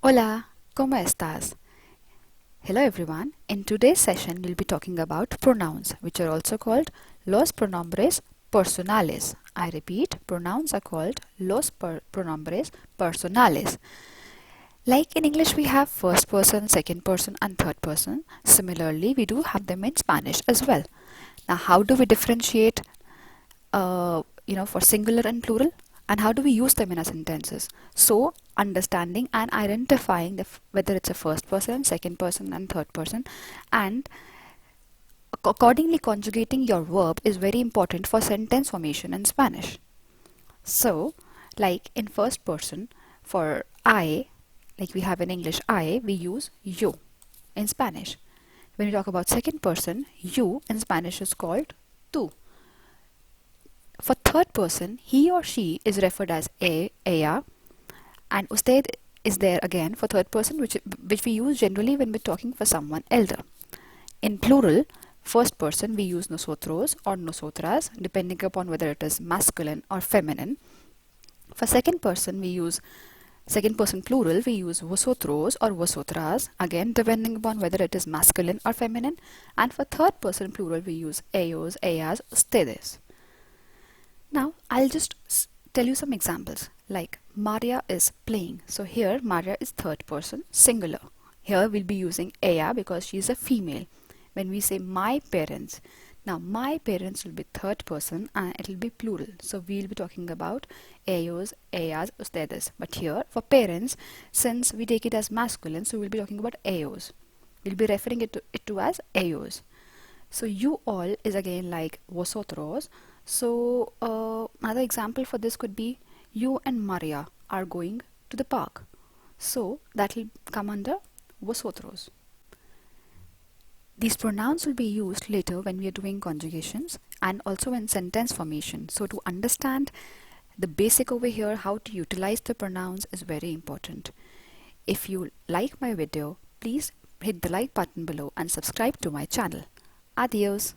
Hola, ¿cómo estás? Hello everyone. In today's session, we'll be talking about pronouns, which are also called los pronombres personales. I repeat, pronouns are called pronombres personales. Like in English, we have first person, second person, and third person. Similarly, we do have them in Spanish as well. Now, how do we differentiate for singular and plural, and how do we use them in our sentences? So understanding and identifying whether it's a first person, second person, and third person, and accordingly conjugating your verb is very important for sentence formation in Spanish. So like in first person, for I, like we have in English I, we use yo in Spanish. When we talk about second person, you in Spanish is called tú. For third person, he or she is referred as ella, and usted is there again for third person, which we use generally when we're talking for someone elder. In plural, first person we use nosotros or nosotras, depending upon whether it is masculine or feminine. For second person plural, we use vosotros or vosotras, again depending upon whether it is masculine or feminine. And for third person plural, we use ellos, ellas, ustedes. Now, I'll just tell you some examples. Like Maria is playing. So here, Maria is third person, singular. Here we'll be using ella because she is a female. When we say my parents, now my parents will be third person and it will be plural. So we'll be talking about ellos, ellas, ustedes. But here, for parents, since we take it as masculine, so we'll be talking about ellos. We'll be referring it to as ellos. So you all is again like vosotros. So another example for this could be you and Maria are going to the park. So that will come under vosotros. These pronouns will be used later when we are doing conjugations and also in sentence formation. So to understand the basic over here, how to utilize the pronouns is very important. If you like my video, please hit the like button below and subscribe to my channel. Adios.